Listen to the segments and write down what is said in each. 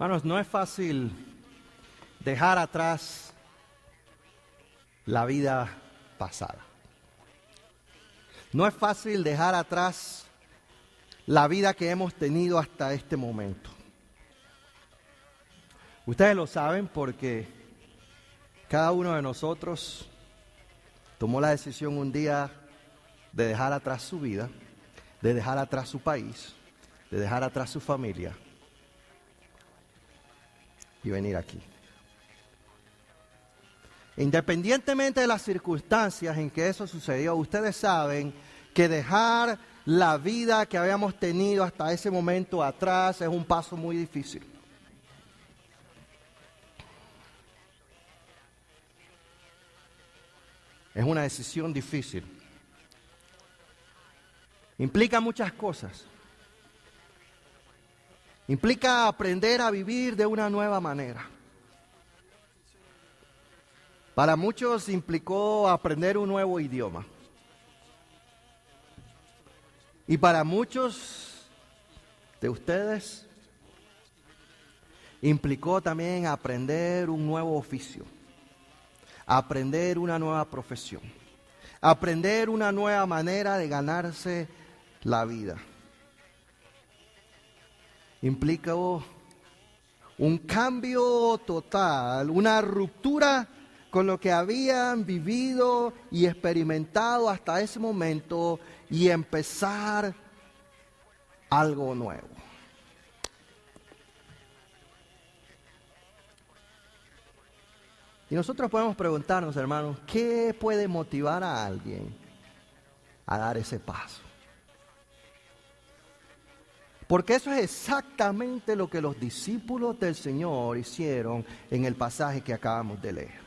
Hermanos, no es fácil dejar atrás la vida pasada. No es fácil dejar atrás la vida que hemos tenido hasta este momento. Ustedes lo saben porque cada uno de nosotros tomó la decisión un día de dejar atrás su vida, de dejar atrás su país, de dejar atrás su familia y venir aquí. Independientemente de las circunstancias en que eso sucedió, ustedes saben que dejar la vida que habíamos tenido hasta ese momento atrás es un paso muy difícil. Es una decisión difícil. Implica muchas cosas. Implica aprender a vivir de una nueva manera. Para muchos implicó aprender un nuevo idioma. Y para muchos de ustedes implicó también aprender un nuevo oficio, aprender una nueva profesión, aprender una nueva manera de ganarse la vida. Implicó un cambio total, una ruptura con lo que habían vivido y experimentado hasta ese momento y empezar algo nuevo. Y nosotros podemos preguntarnos, hermanos, ¿qué puede motivar a alguien a dar ese paso? Porque eso es exactamente lo que los discípulos del Señor hicieron en el pasaje que acabamos de leer.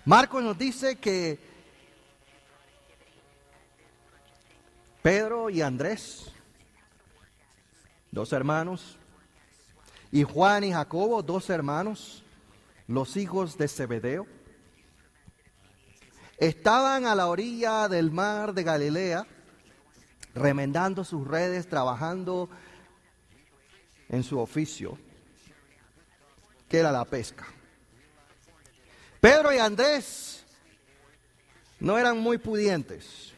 Marcos nos dice que Pedro y Andrés, dos hermanos, y Juan y Jacobo, dos hermanos, los hijos de Zebedeo, estaban a la orilla del mar de Galilea, remendando sus redes, trabajando en su oficio, que era la pesca. Pedro y Andrés no eran muy pudientes.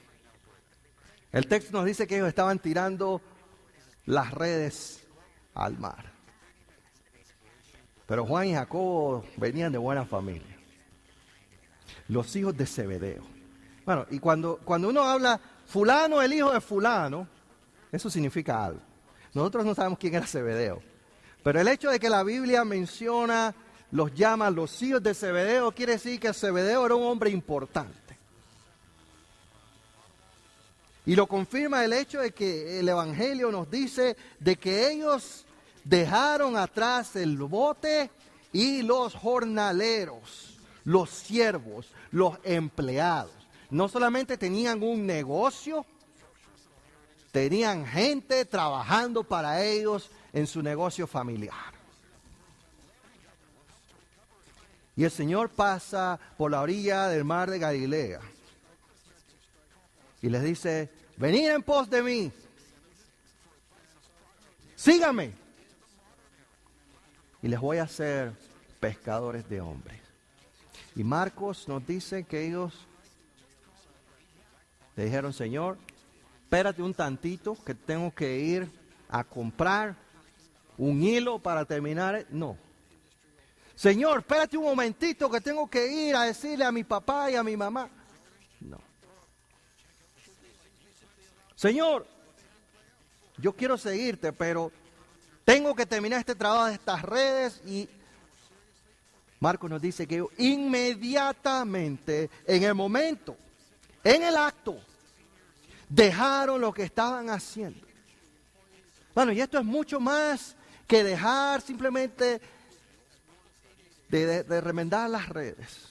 El texto nos dice que ellos estaban tirando las redes al mar. Pero Juan y Jacobo venían de buena familia. Los hijos de Zebedeo. Bueno, y cuando uno habla fulano, el hijo de fulano, eso significa algo. Nosotros no sabemos quién era Zebedeo. Pero el hecho de que la Biblia menciona, los llama los hijos de Zebedeo, quiere decir que Zebedeo era un hombre importante. Y lo confirma el hecho de que el Evangelio nos dice de que ellos dejaron atrás el bote y los jornaleros, los siervos, los empleados. No solamente tenían un negocio, tenían gente trabajando para ellos en su negocio familiar. Y el Señor pasa por la orilla del mar de Galilea y les dice, venid en pos de mí, síganme, y les voy a hacer pescadores de hombres. Y Marcos nos dice que ellos le dijeron, Señor, espérate un tantito que tengo que ir a comprar un hilo para terminar. No. Señor, espérate un momentito que tengo que ir a decirle a mi papá y a mi mamá. No. Señor, yo quiero seguirte, pero tengo que terminar este trabajo de estas redes. Y Marcos nos dice que ellos inmediatamente, en el momento, en el acto, dejaron lo que estaban haciendo. Bueno, y esto es mucho más que dejar simplemente de remendar las redes.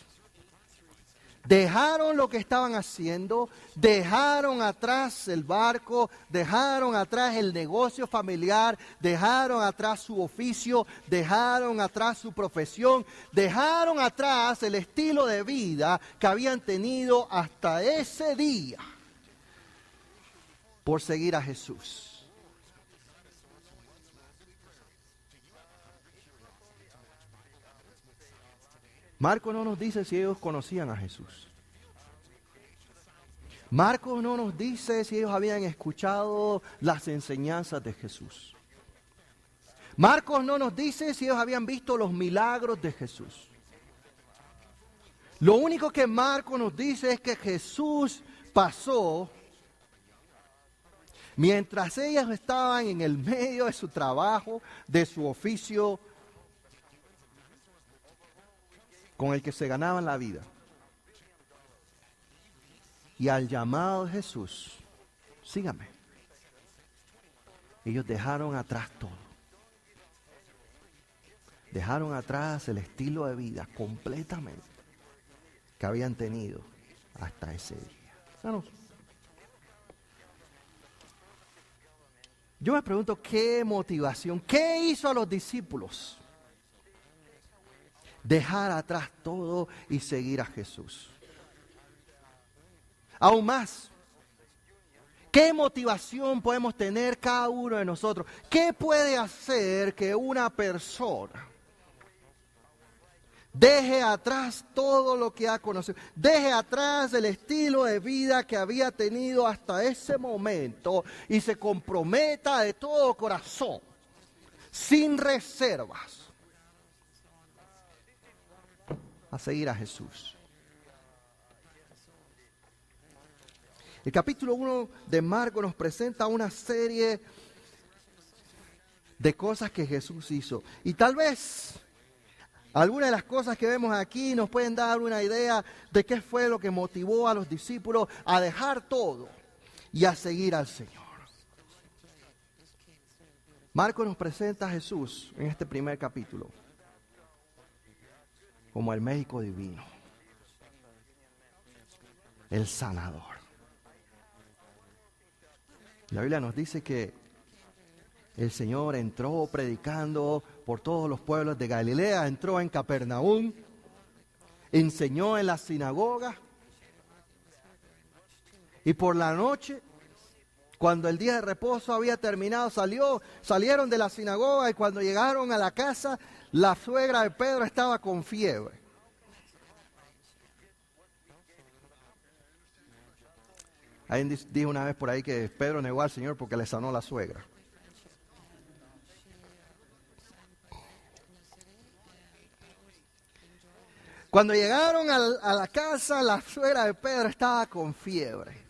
Dejaron lo que estaban haciendo, dejaron atrás el barco, dejaron atrás el negocio familiar, dejaron atrás su oficio, dejaron atrás su profesión, dejaron atrás el estilo de vida que habían tenido hasta ese día por seguir a Jesús. Marcos no nos dice si ellos conocían a Jesús. Marcos no nos dice si ellos habían escuchado las enseñanzas de Jesús. Marcos no nos dice si ellos habían visto los milagros de Jesús. Lo único que Marcos nos dice es que Jesús pasó mientras ellos estaban en el medio de su trabajo, de su oficio, con el que se ganaban la vida. Y al llamado de Jesús, sígame, ellos dejaron atrás todo. Dejaron atrás el estilo de vida completamente que habían tenido hasta ese día. Hermanos, yo me pregunto qué motivación, qué hizo a los discípulos dejar atrás todo y seguir a Jesús. Aún más, ¿qué motivación podemos tener cada uno de nosotros? ¿Qué puede hacer que una persona deje atrás todo lo que ha conocido, deje atrás el estilo de vida que había tenido hasta ese momento y se comprometa de todo corazón, sin reservas, a seguir a Jesús? El capítulo 1 de Marcos nos presenta una serie de cosas que Jesús hizo. Y tal vez algunas de las cosas que vemos aquí nos pueden dar una idea de qué fue lo que motivó a los discípulos a dejar todo y a seguir al Señor. Marcos nos presenta a Jesús en este primer capítulo como el médico divino, el sanador. La Biblia nos dice que el Señor entró predicando por todos los pueblos de Galilea, entró en Capernaum, enseñó en la sinagoga y por la noche, cuando el día de reposo había terminado, salieron de la sinagoga y cuando llegaron a la casa, la suegra de Pedro estaba con fiebre. Alguien dijo una vez por ahí que Pedro negó al Señor porque le sanó la suegra. Cuando llegaron a la casa, la suegra de Pedro estaba con fiebre.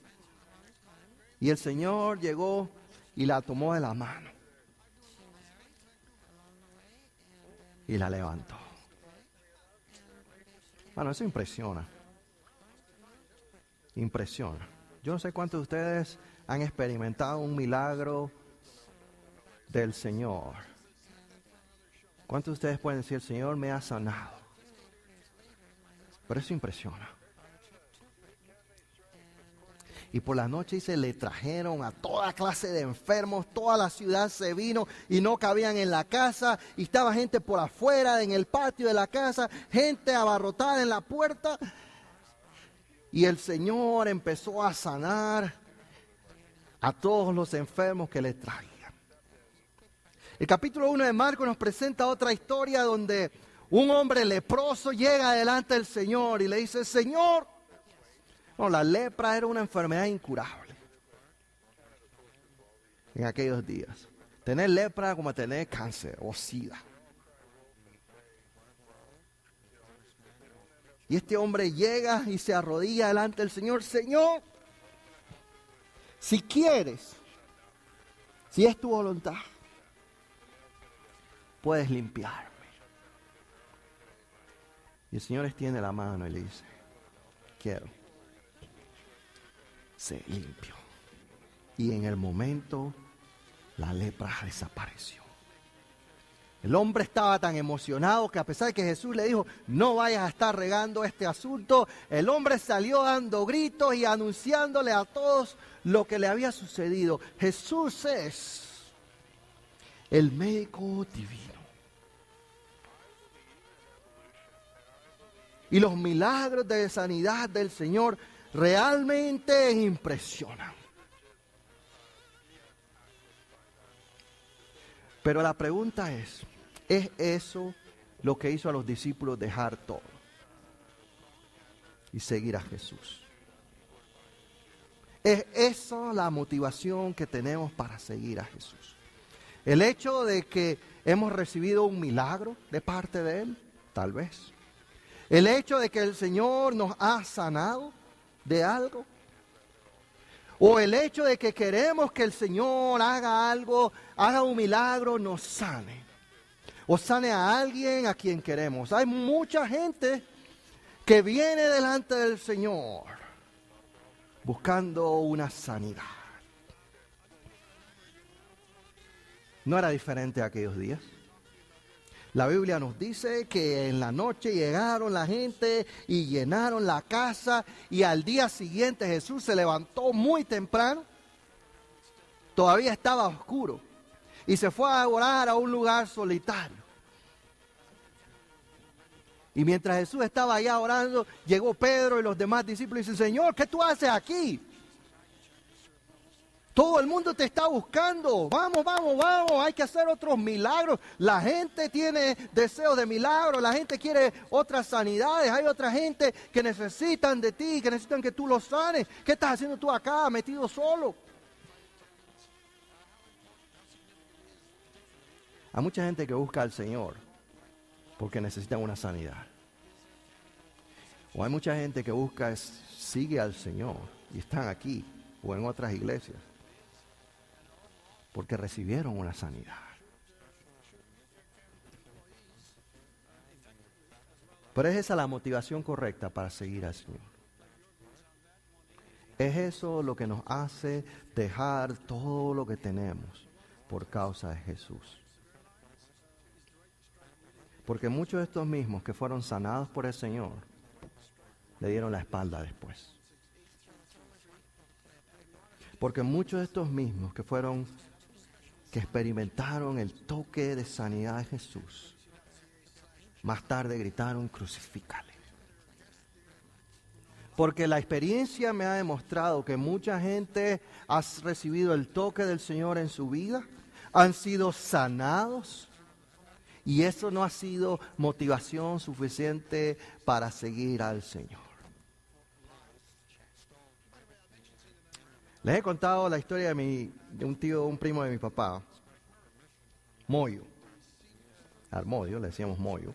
Y el Señor llegó y la tomó de la mano. Y la levantó. Bueno, eso impresiona. Impresiona. Yo no sé cuántos de ustedes han experimentado un milagro del Señor. ¿Cuántos de ustedes pueden decir, el Señor me ha sanado? Pero eso impresiona. Y por la noche se le trajeron a toda clase de enfermos, toda la ciudad se vino y no cabían en la casa. Y estaba gente por afuera, en el patio de la casa, gente abarrotada en la puerta. Y el Señor empezó a sanar a todos los enfermos que le traían. El capítulo 1 de Marcos nos presenta otra historia donde un hombre leproso llega delante del Señor y le dice, Señor, no, la lepra era una enfermedad incurable en aquellos días. Tener lepra era como tener cáncer o sida. Y este hombre llega y se arrodilla delante del Señor. Señor, si quieres, si es tu voluntad, puedes limpiarme. Y el Señor extiende la mano y le dice, quiero. Se limpió. Y en el momento, la lepra desapareció. El hombre estaba tan emocionado que a pesar de que Jesús le dijo, no vayas a estar regando este asunto, el hombre salió dando gritos y anunciándole a todos lo que le había sucedido. Jesús es el médico divino. Y los milagros de sanidad del Señor realmente impresionan. Pero la pregunta ¿es eso lo que hizo a los discípulos dejar todo? y seguir a Jesús. Es esa la motivación que tenemos para seguir a Jesús. El hecho de que hemos recibido un milagro de parte de Él, tal vez. El hecho de que el Señor nos ha sanado de algo. O el hecho de que queremos que el Señor haga algo, haga un milagro, nos sane. O sane a alguien a quien queremos. Hay mucha gente que viene delante del Señor buscando una sanidad. ¿No era diferente aquellos días? La Biblia nos dice que en la noche llegaron la gente y llenaron la casa, y al día siguiente Jesús se levantó muy temprano, todavía estaba oscuro, y se fue a orar a un lugar solitario. Y mientras Jesús estaba allá orando, llegó Pedro y los demás discípulos y dicen: Señor, ¿qué tú haces aquí? Todo el mundo te está buscando. Vamos, vamos, vamos. Hay que hacer otros milagros. La gente tiene deseos de milagros. La gente quiere otras sanidades. Hay otra gente que necesitan de ti, que necesitan que tú los sanes. ¿Qué estás haciendo tú acá, metido solo? Hay mucha gente que busca al Señor porque necesitan una sanidad. O hay mucha gente que sigue al Señor y están aquí o en otras iglesias porque recibieron una sanidad. Pero es esa la motivación correcta para seguir al Señor. Es eso lo que nos hace dejar todo lo que tenemos por causa de Jesús. Porque muchos de estos mismos que fueron sanados por el Señor le dieron la espalda después. Porque muchos de estos mismos que experimentaron el toque de sanidad de Jesús, más tarde gritaron: crucifícale. Porque la experiencia me ha demostrado que mucha gente ha recibido el toque del Señor en su vida, han sido sanados, y eso no ha sido motivación suficiente para seguir al Señor. Les he contado la historia de un primo de mi papá, Moyo. Al Moyo le decimos Moyo.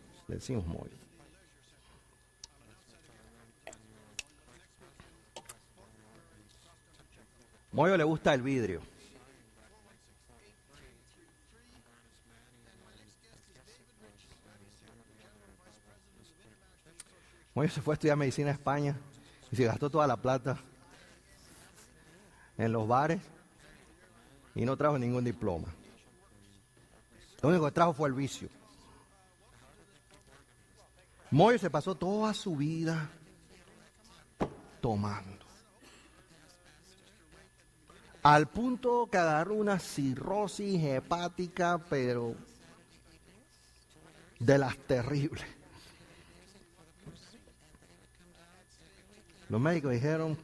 Moyo le gusta el vidrio. Moyo se fue a estudiar medicina a España y se gastó toda la plata en los bares y no trajo ningún diploma. Lo único que trajo fue el vicio. Moyo se pasó toda su vida tomando, al punto que agarró una cirrosis hepática, pero de las terribles. Los médicos dijeron: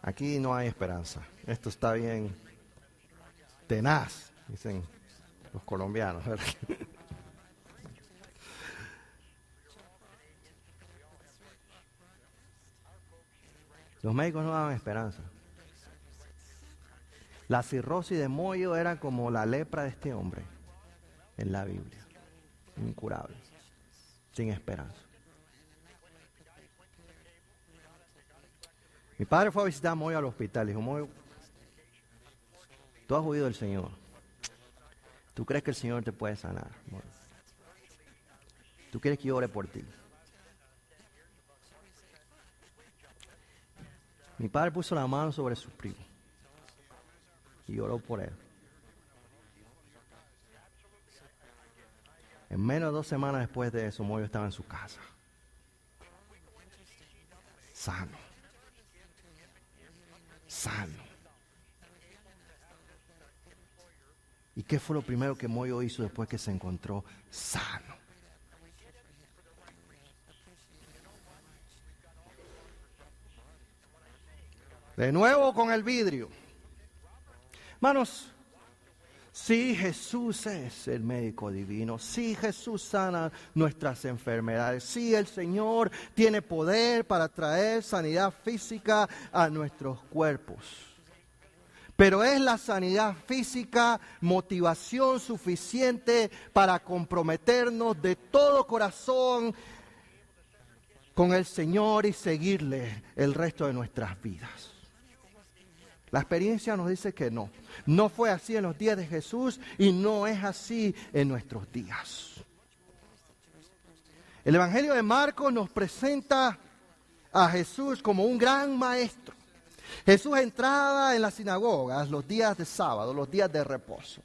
aquí no hay esperanza, esto está bien tenaz, dicen los colombianos, ¿verdad? Los médicos no daban esperanza. La cirrosis de Moyo era como la lepra de este hombre en la Biblia, incurable, sin esperanza. Mi padre fue a visitar a Moyo al hospital y dijo: Moyo, tú has oído del Señor. ¿Tú crees que el Señor te puede sanar, Moyo? ¿Tú quieres que yo ore por ti? Mi padre puso la mano sobre su primo y oró por él. En menos de 2 semanas después de eso, Moyo estaba en su casa, sano. ¿Y qué fue lo primero que Moyo hizo después que se encontró sano? De nuevo con el vidrio. Hermanos, Sí, Jesús es el médico divino. Sí, Jesús sana nuestras enfermedades. Sí, el Señor tiene poder para traer sanidad física a nuestros cuerpos. Pero ¿es la sanidad física motivación suficiente para comprometernos de todo corazón con el Señor y seguirle el resto de nuestras vidas? La experiencia nos dice que no. No fue así en los días de Jesús y no es así en nuestros días. El Evangelio de Marcos nos presenta a Jesús como un gran maestro. Jesús entraba en las sinagogas los días de sábado, los días de reposo,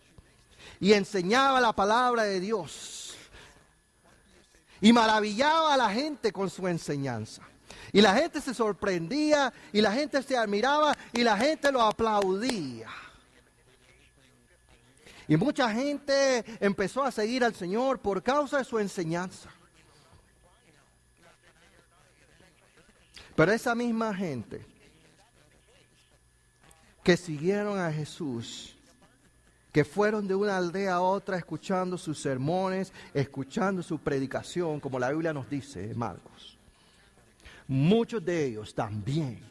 y enseñaba la palabra de Dios. Y maravillaba a la gente con su enseñanza. Y la gente se sorprendía, y la gente se admiraba, y la gente lo aplaudía. Y mucha gente empezó a seguir al Señor por causa de su enseñanza. Pero esa misma gente que siguieron a Jesús, que fueron de una aldea a otra escuchando sus sermones, escuchando su predicación, como la Biblia nos dice en Marcos, muchos de ellos también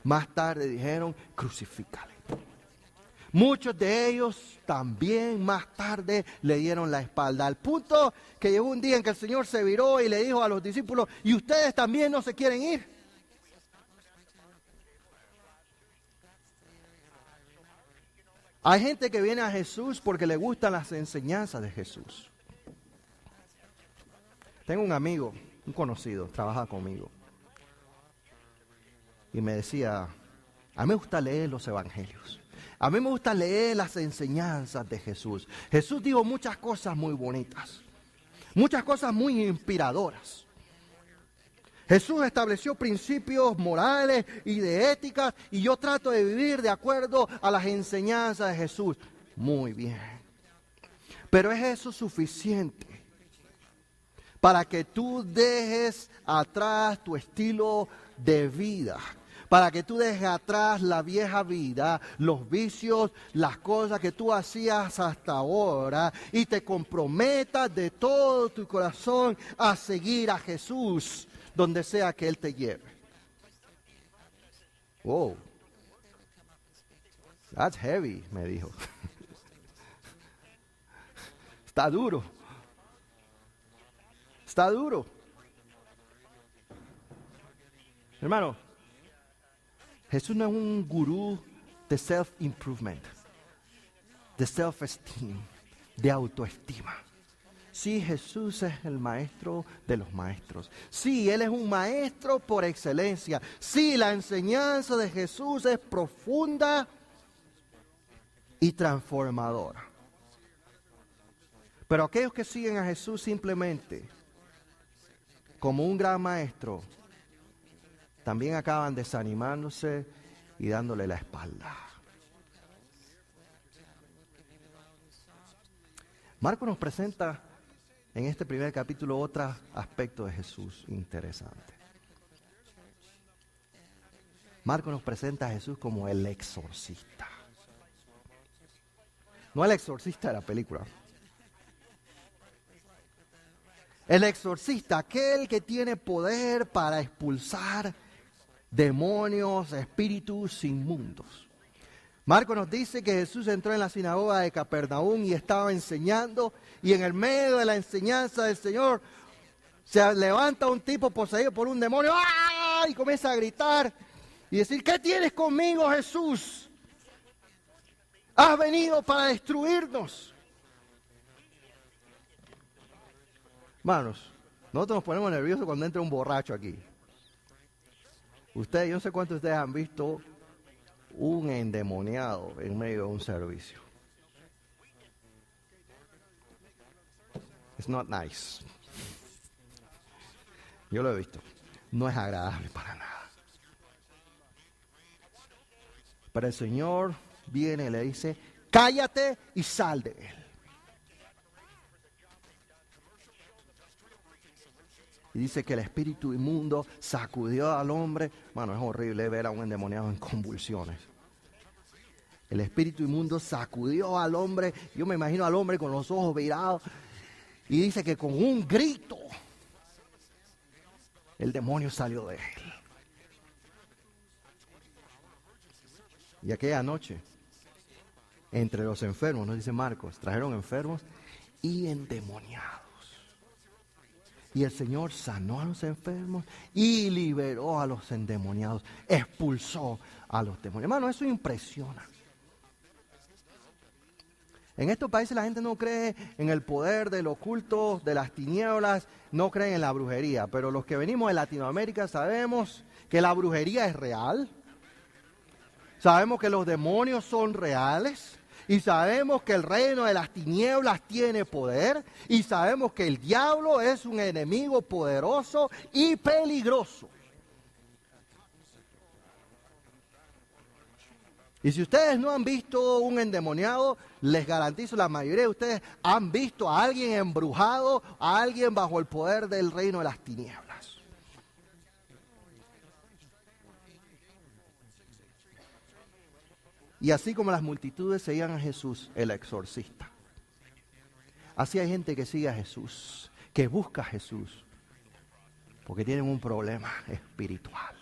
más tarde dijeron, crucifícale. Muchos de ellos también más tarde le dieron la espalda, al punto que llegó un día en que el Señor se viró y le dijo a los discípulos, ¿y ustedes también no se quieren ir? Hay gente que viene a Jesús porque le gustan las enseñanzas de Jesús. Tengo un amigo, un conocido, trabaja conmigo. Y me decía, a mí me gusta leer los evangelios. A mí me gusta leer las enseñanzas de Jesús. Jesús dijo muchas cosas muy bonitas. Muchas cosas muy inspiradoras. Jesús estableció principios morales y de ética y yo trato de vivir de acuerdo a las enseñanzas de Jesús. Muy bien. Pero ¿es eso suficiente para que tú dejes atrás tu estilo de vida? Para que tú dejes atrás la vieja vida, los vicios, las cosas que tú hacías hasta ahora y te comprometas de todo tu corazón a seguir a Jesús donde sea que Él te lleve. Wow, that's heavy, me dijo. Está duro. Está duro. Hermano, Jesús no es un gurú de self-improvement, de self-esteem, de autoestima. Sí, Jesús es el maestro de los maestros. Sí, Él es un maestro por excelencia. Sí, la enseñanza de Jesús es profunda y transformadora. Pero aquellos que siguen a Jesús simplemente como un gran maestro, también acaban desanimándose y dándole la espalda. Marcos nos presenta en este primer capítulo otro aspecto de Jesús interesante. Marcos nos presenta a Jesús como el exorcista. No el exorcista de la película. El exorcista, aquel que tiene poder para expulsar demonios, espíritus inmundos. Marcos nos dice que Jesús entró en la sinagoga de Capernaum y estaba enseñando, y en el medio de la enseñanza del Señor se levanta un tipo poseído por un demonio, ¡ah!, y comienza a gritar y decir, ¿qué tienes conmigo, Jesús? Has venido para destruirnos. Hermanos, nosotros nos ponemos nerviosos cuando entra un borracho aquí. Ustedes, yo no sé cuántos de ustedes han visto un endemoniado en medio de un servicio. It's not nice. Yo lo he visto. No es agradable para nada. Pero el Señor viene y le dice, cállate y sal de él. Y dice que el espíritu inmundo sacudió al hombre. Bueno, es horrible ver a un endemoniado en convulsiones. El espíritu inmundo sacudió al hombre. Yo me imagino al hombre con los ojos virados. Y dice que con un grito el demonio salió de él. Y aquella noche, entre los enfermos, nos dice Marcos, trajeron enfermos y endemoniados. Y el Señor sanó a los enfermos y liberó a los endemoniados. Expulsó a los demonios. Hermano, eso impresiona. En estos países la gente no cree en el poder del oculto, de las tinieblas, no creen en la brujería. Pero los que venimos de Latinoamérica sabemos que la brujería es real. Sabemos que los demonios son reales. Y sabemos que el reino de las tinieblas tiene poder. Y sabemos que el diablo es un enemigo poderoso y peligroso. Y si ustedes no han visto un endemoniado, les garantizo, la mayoría de ustedes han visto a alguien embrujado, a alguien bajo el poder del reino de las tinieblas. Y así como las multitudes seguían a Jesús, el exorcista, así hay gente que sigue a Jesús, que busca a Jesús, porque tienen un problema espiritual.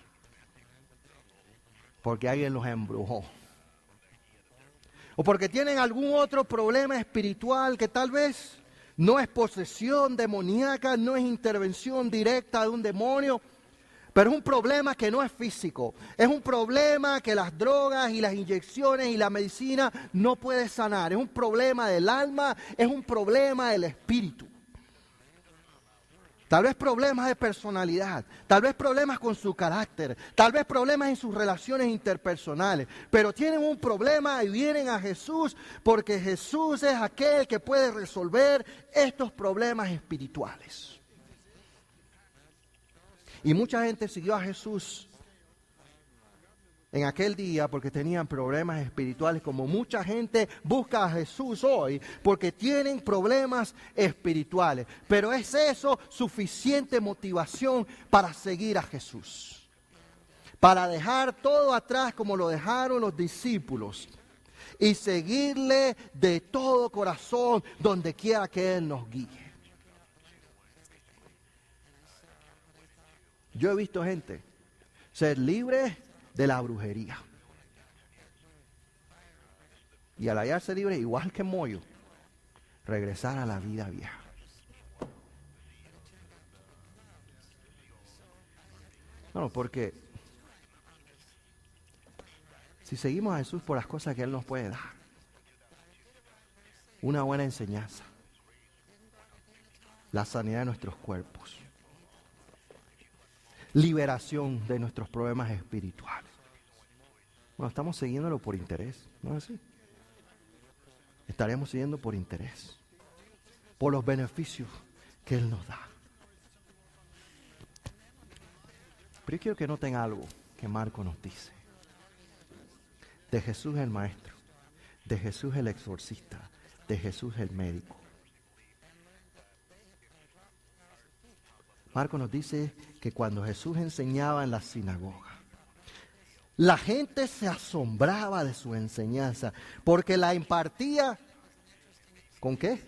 Porque alguien los embrujó. O porque tienen algún otro problema espiritual que tal vez no es posesión demoníaca, no es intervención directa de un demonio, pero es un problema que no es físico. Es un problema que las drogas y las inyecciones y la medicina no puede sanar. Es un problema del alma, es un problema del espíritu. Tal vez problemas de personalidad, tal vez problemas con su carácter, tal vez problemas en sus relaciones interpersonales, pero tienen un problema y vienen a Jesús porque Jesús es aquel que puede resolver estos problemas espirituales. Y mucha gente siguió a Jesús en aquel día porque tenían problemas espirituales, como mucha gente busca a Jesús hoy porque tienen problemas espirituales. Pero ¿es eso suficiente motivación para seguir a Jesús? Para dejar todo atrás como lo dejaron los discípulos y seguirle de todo corazón donde quiera que Él nos guíe. Yo he visto gente ser libre de la brujería. Y al hallarse libre, igual que Moyo, regresar a la vida vieja. No, porque si seguimos a Jesús por las cosas que Él nos puede dar, una buena enseñanza, la sanidad de nuestros cuerpos, liberación de nuestros problemas espirituales. Bueno, estamos siguiéndolo por interés, ¿no es así? Estaremos siguiendo por interés, por los beneficios que Él nos da. Pero yo quiero que noten algo que Marcos nos dice. De Jesús el Maestro, de Jesús el exorcista, de Jesús el médico. Marcos nos dice que cuando Jesús enseñaba en la sinagoga, la gente se asombraba de su enseñanza, porque la impartía, ¿con qué?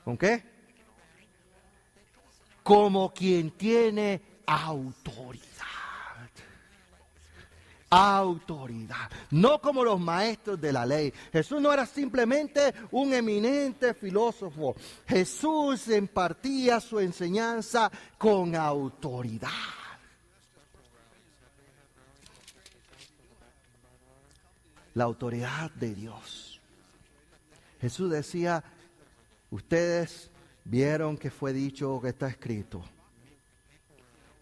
¿Con qué? Como quien tiene autoridad. Autoridad, no como los maestros de la ley. Jesús no era simplemente un eminente filósofo. Jesús impartía su enseñanza con autoridad. La autoridad de Dios. Jesús decía, ustedes vieron que fue dicho, que está escrito,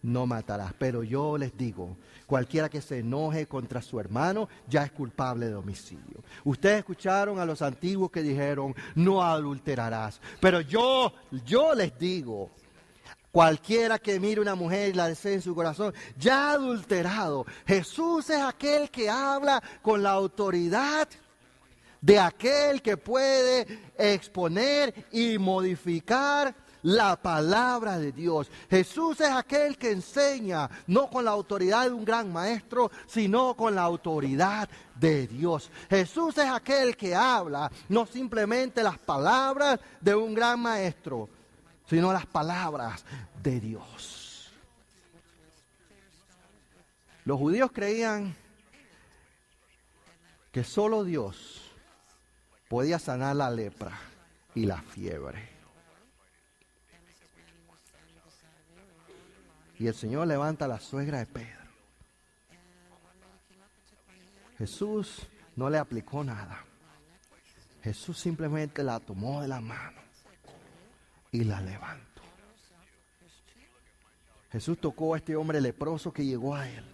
no matarás. Pero yo les digo, cualquiera que se enoje contra su hermano ya es culpable de homicidio. Ustedes escucharon a los antiguos que dijeron, no adulterarás. Pero yo les digo, cualquiera que mire una mujer y la desee en su corazón, ya ha adulterado. Jesús es aquel que habla con la autoridad de aquel que puede exponer y modificar la palabra de Dios. Jesús es aquel que enseña, no con la autoridad de un gran maestro, sino con la autoridad de Dios. Jesús es aquel que habla, no simplemente las palabras de un gran maestro, sino las palabras de Dios. Los judíos creían que solo Dios podía sanar la lepra y la fiebre. Y el Señor levanta a la suegra de Pedro. Jesús no le aplicó nada. Jesús simplemente la tomó de la mano y la levantó. Jesús tocó a este hombre leproso que llegó a él.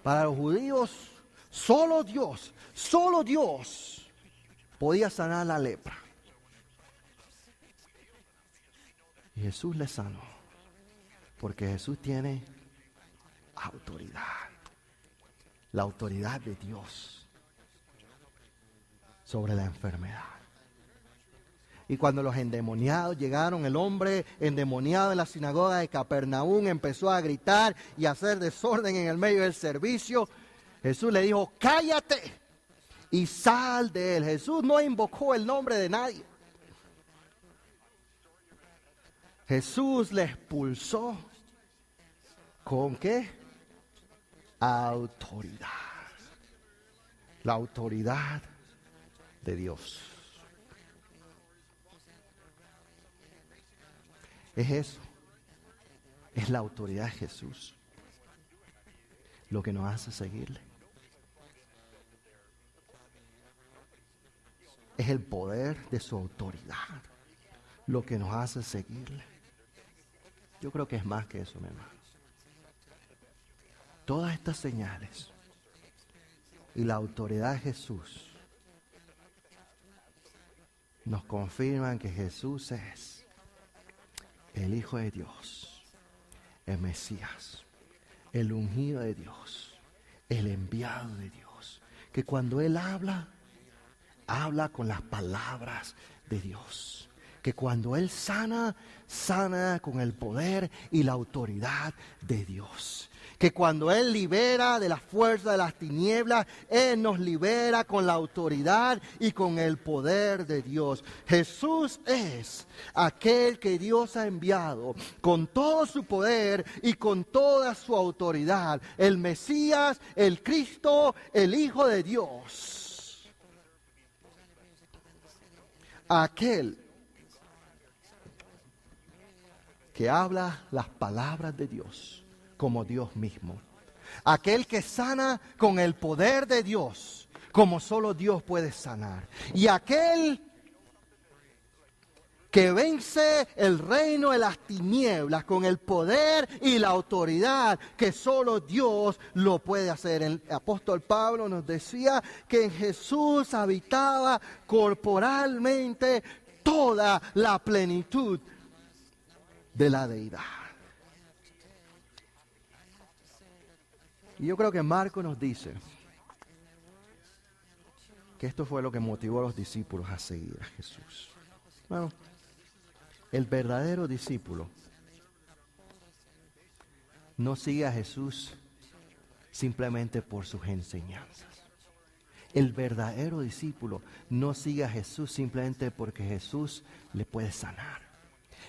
Para los judíos, solo Dios podía sanar la lepra. Y Jesús le sanó, porque Jesús tiene autoridad, la autoridad de Dios sobre la enfermedad. Y cuando los endemoniados llegaron, el hombre endemoniado en la sinagoga de Capernaum empezó a gritar y a hacer desorden en el medio del servicio. Jesús le dijo: cállate y sal de él. Jesús no invocó el nombre de nadie. Jesús le expulsó. ¿Con qué? Autoridad. La autoridad de Dios. Es eso. Es la autoridad de Jesús lo que nos hace seguirle. Es el poder de su autoridad lo que nos hace seguirle. Yo creo que es más que eso, mi hermano. Todas estas señales y la autoridad de Jesús nos confirman que Jesús es el Hijo de Dios, el Mesías, el ungido de Dios, el enviado de Dios. Que cuando Él habla con las palabras de Dios. Que cuando Él sana con el poder y la autoridad de Dios. Que cuando Él libera de la fuerza de las tinieblas, Él nos libera con la autoridad y con el poder de Dios. Jesús es aquel que Dios ha enviado con todo su poder y con toda su autoridad. El Mesías, el Cristo, el Hijo de Dios. Aquel que habla las palabras de Dios como Dios mismo. Aquel que sana con el poder de Dios como solo Dios puede sanar. Y aquel que vence el reino de las tinieblas con el poder y la autoridad que solo Dios lo puede hacer. El apóstol Pablo nos decía que en Jesús habitaba corporalmente toda la plenitud de la deidad. Y yo creo que Marcos nos dice que esto fue lo que motivó a los discípulos a seguir a Jesús. Bueno, el verdadero discípulo no sigue a Jesús simplemente por sus enseñanzas. El verdadero discípulo no sigue a Jesús simplemente porque Jesús le puede sanar.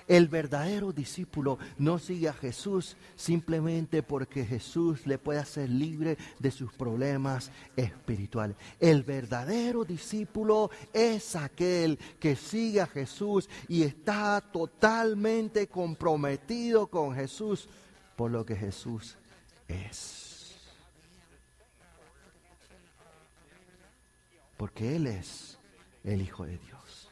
El verdadero discípulo no sigue a Jesús simplemente porque Jesús le puede hacer libre de sus problemas espirituales. El verdadero discípulo es aquel que sigue a Jesús y está totalmente comprometido con Jesús por lo que Jesús es. Porque Él es el Hijo de Dios.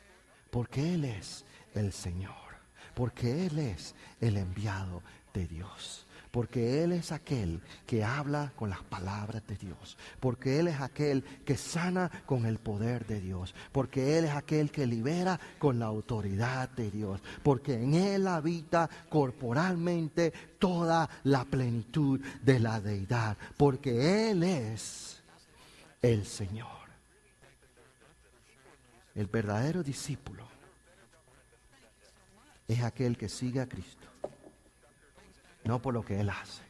Porque Él es el Señor. Porque Él es el enviado de Dios. Porque Él es aquel que habla con las palabras de Dios. Porque Él es aquel que sana con el poder de Dios. Porque Él es aquel que libera con la autoridad de Dios. Porque en Él habita corporalmente toda la plenitud de la deidad. Porque Él es el Señor. El verdadero discípulo es aquel que sigue a Cristo, no por lo que Él hace,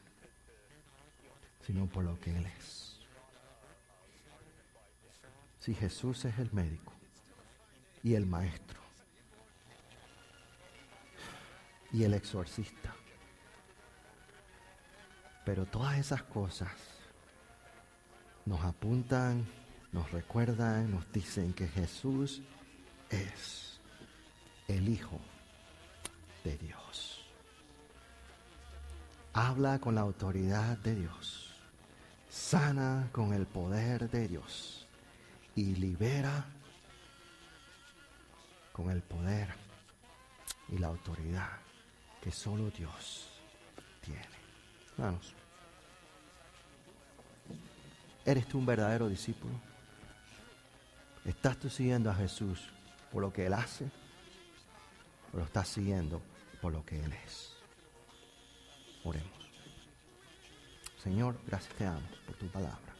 sino por lo que Él es. Si Jesús es el médico y el maestro y el exorcista, pero todas esas cosas nos apuntan, nos recuerdan, nos dicen que Jesús es el Hijo de Dios. Habla con la autoridad de Dios, sana con el poder de Dios y libera con el poder y la autoridad que solo Dios tiene. Hermanos, ¿eres tú un verdadero discípulo? ¿Estás tú siguiendo a Jesús por lo que Él hace? ¿O lo estás siguiendo por lo que Él es? Oremos. Señor, gracias te damos por tu palabra.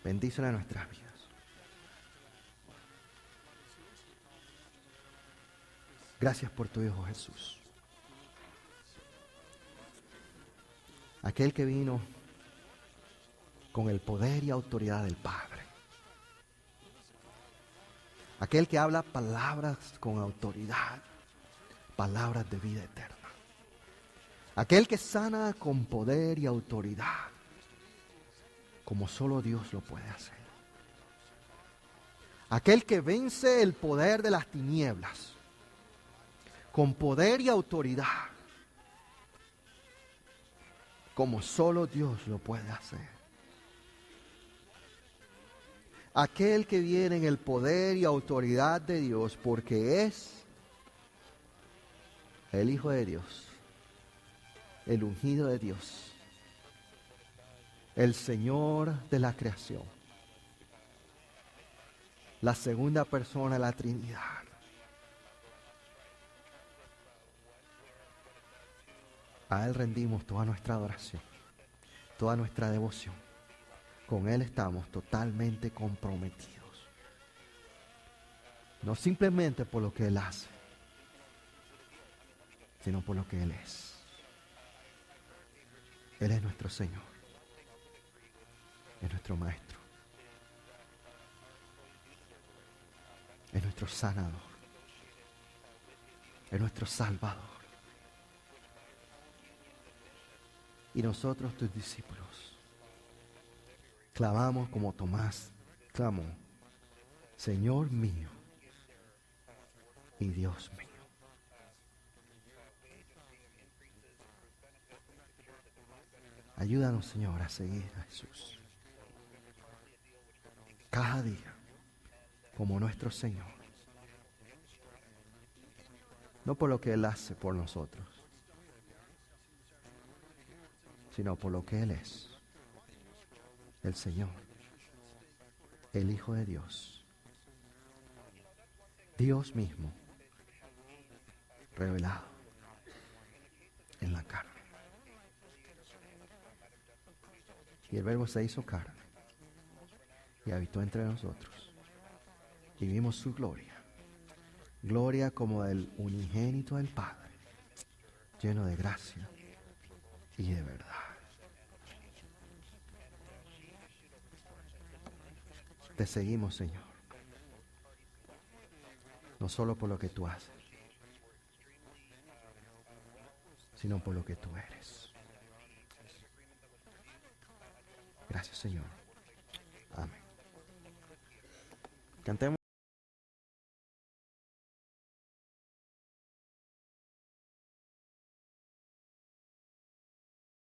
Bendícela en nuestras vidas. Gracias por tu Hijo Jesús. Aquel que vino con el poder y autoridad del Padre. Aquel que habla palabras con autoridad, palabras de vida eterna. Aquel que sana con poder y autoridad, como solo Dios lo puede hacer. Aquel que vence el poder de las tinieblas, con poder y autoridad, como solo Dios lo puede hacer. Aquel que viene en el poder y autoridad de Dios porque es el Hijo de Dios, el ungido de Dios, el Señor de la creación, la segunda persona de la Trinidad. A Él rendimos toda nuestra adoración, toda nuestra devoción. Con Él estamos totalmente comprometidos. No simplemente por lo que Él hace, sino por lo que Él es. Él es nuestro Señor. Es nuestro Maestro. Es nuestro sanador. Es nuestro Salvador. Y nosotros, tus discípulos, clamamos como Tomás clamó: Señor mío y Dios mío. Ayúdanos, Señor, a seguir a Jesús cada día como nuestro Señor. No por lo que Él hace por nosotros, sino por lo que Él es. El Señor, el Hijo de Dios, Dios mismo, revelado en la carne. Y el Verbo se hizo carne y habitó entre nosotros. Y vimos su gloria, gloria como del unigénito del Padre, lleno de gracia y de verdad. Te seguimos, Señor, no solo por lo que tú haces, sino por lo que tú eres. Gracias, Señor. Amén. Cantemos.